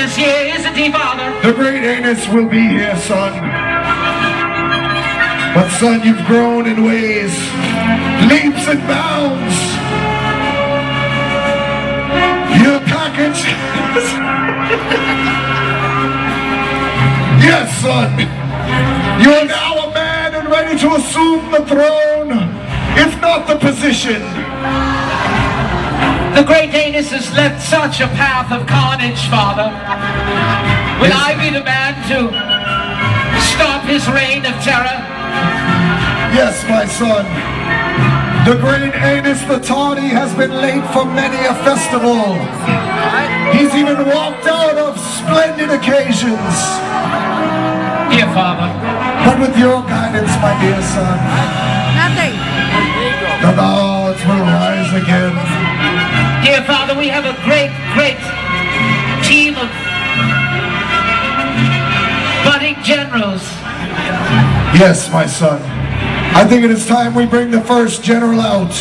this year, isn't he, Father? The great Anus will be here, son. But son, you've grown in ways, leaps and bounds. Your package. Yes, son. You're now a man and ready to assume the throne, if not the position. The great Anus has left such a path of carnage, Father. Will I be the man to stop his reign of terror? Yes, my son. The great Anus the Tawny has been late for many a festival. He's even walked out of splendid occasions. Dear Father. But with your guidance, my dear son, Nothing. the gods will rise again. Dear Father, we have a great, great team of budding generals. Yes, my son. I think it is time we bring the first general out.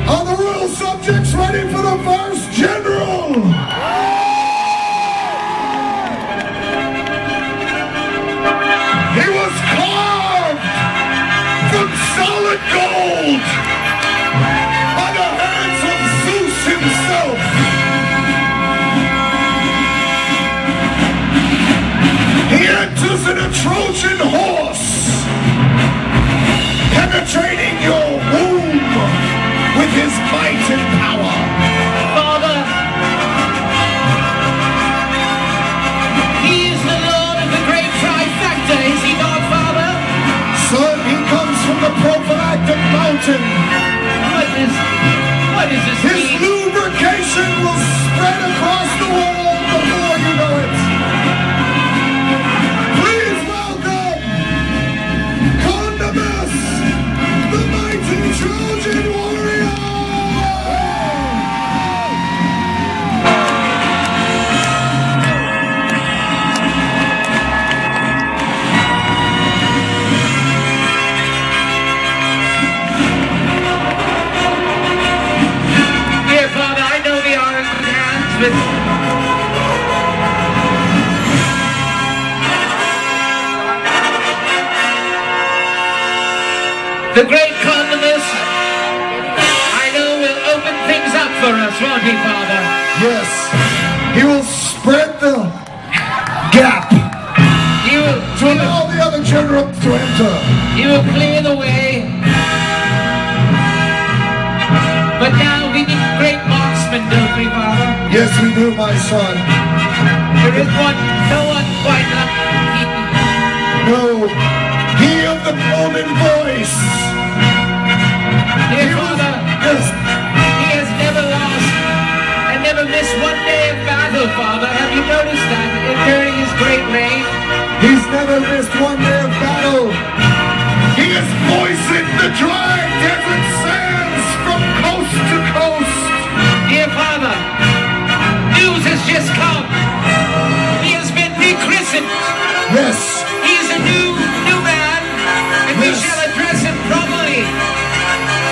Are the royal subjects ready for the first general? He was carved from solid gold by the hands of Zeus himself. He enters in a Trojan horse, penetrating your womb with his might and power. Father, he is the Lord of the great trifecta, is he not, Father? Son, he comes from the prophylactic mountain. What is this His mean? lubrication will spread across the world before you know it. Please welcome Condamus, the mighty Trojan warrior! Dear Father, I know we are in good hands with the great Condamus. I know will open things up for us, won't he, Father? Yes, he will spread the gap He will, to allow the other generals to enter. he will clear the way. But now we need great marksmen, don't we, Father? Yes, we do, my son. There is no one quite like he. No, he of the golden voice. Dear Father, Yes, he has never lost and never missed one day of battle, Father. Have you noticed that during his great reign? he's never missed one day of battle. He has moistened the dry desert sands from coast to coast. Dear Father, news has just come. He has been rechristened. Yes, He is a new man, and we Yes. shall address him properly.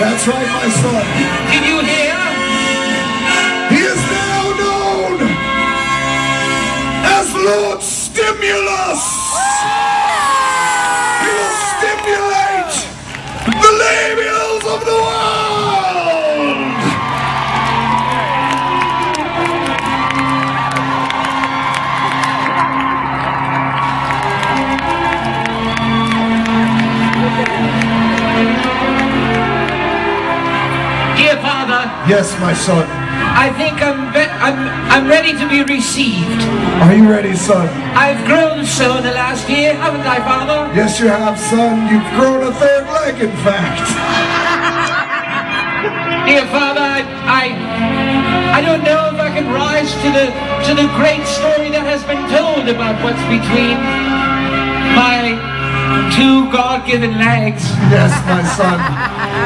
that's right, my son. Did you hear? He is now known as Lord Stimulus. He will stimulate the labials of the world. Dear Father, Yes, my son. I think I'm ready to be received. Are you ready, son? I've grown so in the last year, haven't I, Father? Yes, you have, son. You've grown a third leg, in fact. Dear Father, I don't know if I can rise to the great story that has been told about what's between my two God-given legs. Yes, my son.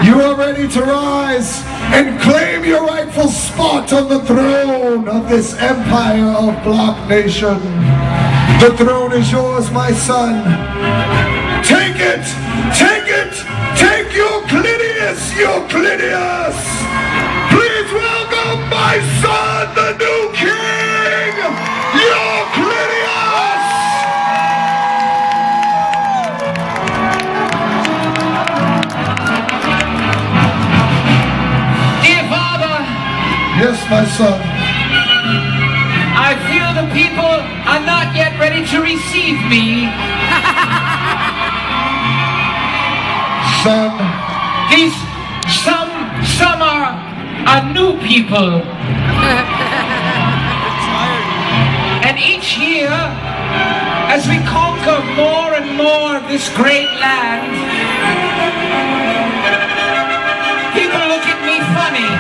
You are ready to rise and claim your rightful spot on the throne of this empire of Block Nation. The throne is yours, my son. Take it! Take it! Take Euclidius! Euclidius! Please welcome my my son, the new king, Euclidius! Dear Father, Yes, my son. I feel the people are not yet ready to receive me. Son, These some are new people. And each year, as we conquer more and more of this great land, people look at me funny.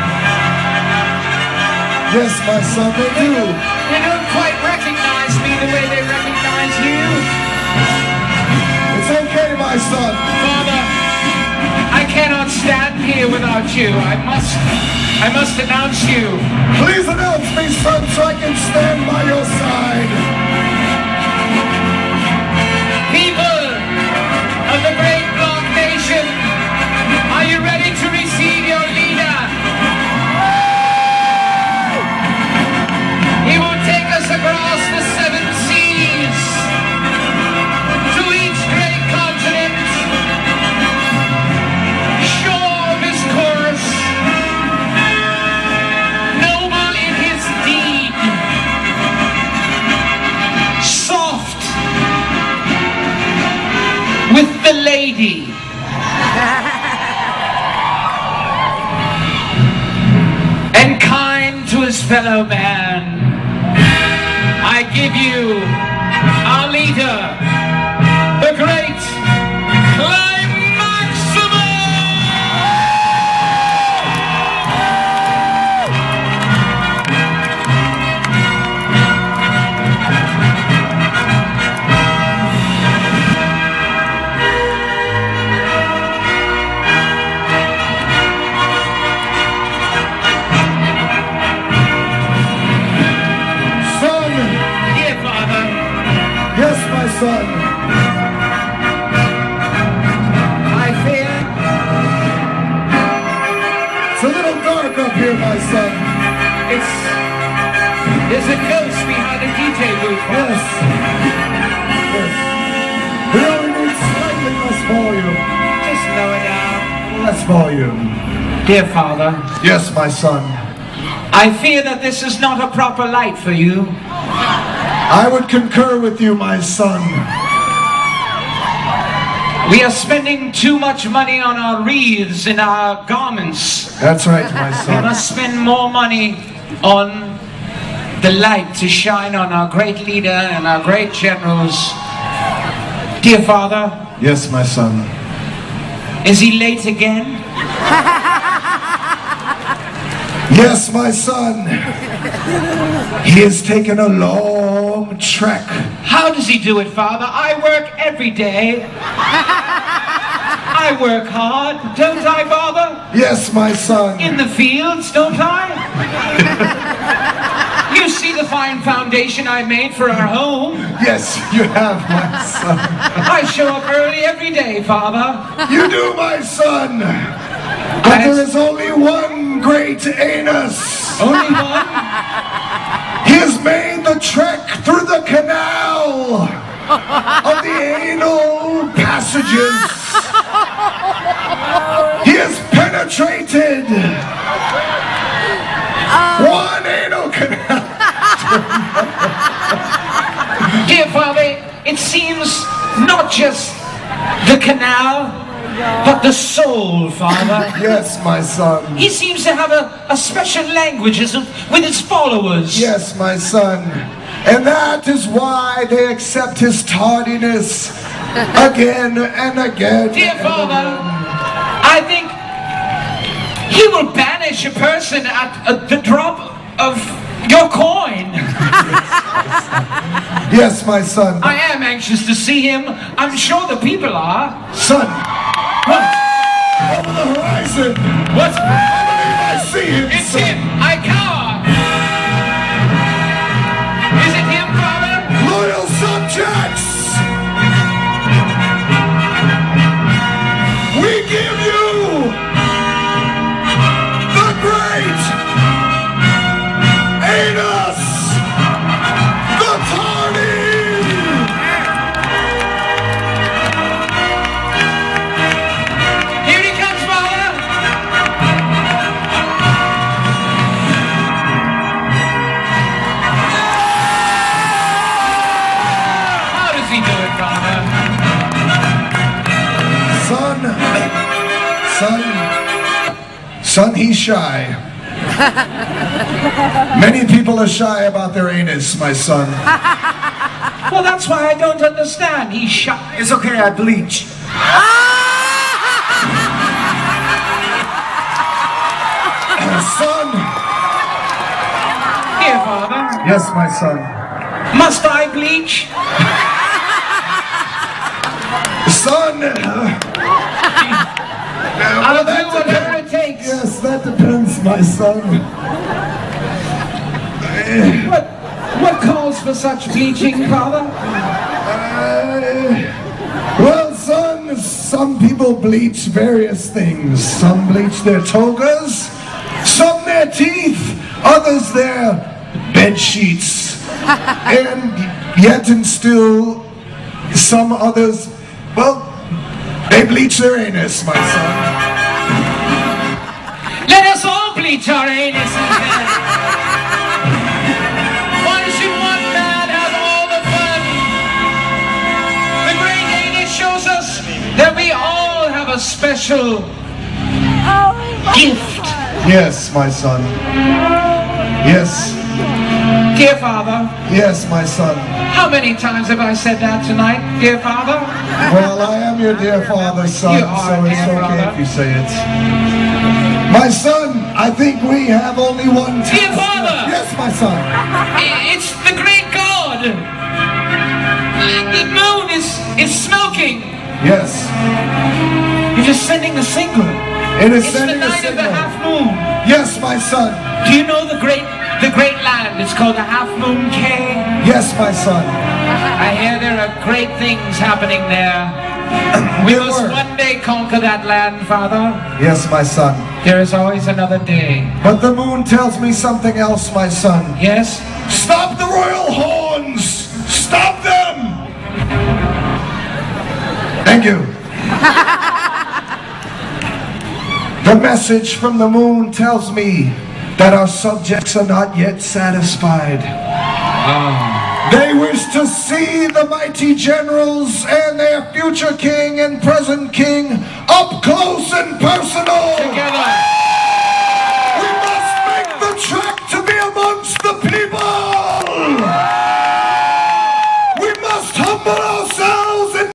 yes, my son, they do. They don't quite recognize me the way they recognize you. It's okay, my son. Father, I cannot stand here without you. I must announce you. Please announce me, son, so I can stand by your side. People of the great Block Nation, are you ready to receive your leader? He will take us across the 7 seas to each great continent, sure of his course, noble in his deed, soft with the lady. And kind to his fellow man. I give you our leader, the great Climaximum! Son, Dear Father, yes, my son. I fear It's a little dark up here, my son. there's a ghost behind the DJ booth. Yes. Yes. We only need slightly less volume. Just lower down. Less volume. Dear Father, Yes, my son. I fear that this is not a proper light for you. I would concur with you, my son. We are spending too much money on our wreaths and our garments. That's right, my We son. must spend more money on the light to shine on our great leader and our great generals. Dear Father, Yes, my son. is he late again? Yes, my son. He has taken a long trek. How does he do it, Father? I work every day. I work hard, don't I, Father? Yes, my son. In the fields, don't I? You see the fine foundation I made for our home. Yes, you have, my son. I show up early every day, Father. You do, my son. But there is only one great anus. Only one? He has made the trek through the canal of the anal passages. He has penetrated one anal canal. Dear Father, it seems not just the canal, but the soul, Father. Yes, my son. He seems to have a special language with his followers. Yes, my son. And that is why they accept his tardiness again and again. Dear and Father, again. I think he will banish a person at the drop of your coin. Yes, my son. I am anxious to see him. I'm sure the people are. Son, What? over the horizon. What? I believe I see him, It's son. him. I cower. Is it him, Father? Loyal subjects, we give you the great Anus the Tardy! Here he comes, Father. How does he do it, Father? Son, he's shy. Many people are shy about their anus, my son. Well, that's why I don't understand. He's shy. It's okay, I bleach. Son! Here, Father. Yes, my son. Must I bleach? Son! I'll do whatever it takes. Yes, that depends, my son. What calls for such bleaching, Father? Well, son, some people bleach various things. Some bleach their togas, some their teeth, others their bed sheets, and yet and still some others, well, they bleach their anus, my son. Let us all bleach our anuses then. Why should one man have all the fun? The great anus shows us that we all have a special gift. Yes, my son. Yes, Dear Father, yes, my son. how many times have I said that tonight, dear Father? Well, I am your dear father, son, You are, so it's dear okay father. if you say it. My son, I think we have only one task. Dear father! Yes, my son. It's the great God. The moon is smoking. Yes. You're just sending a signal. It is It's the sending a night of the signal. half moon. Yes, my son. Do you know the great land? It's called the Half Moon Cay. Yes, my son. I hear there are great things happening there. We There must were. one day conquer that land, Father. Yes, my son. There is always another day. But the moon tells me something else, my son. Yes? Stop the royal horns! Stop them! Thank you. The message from the moon tells me that our subjects are not yet satisfied. They wish to see the mighty generals and their future king and present king up close and personal. Together.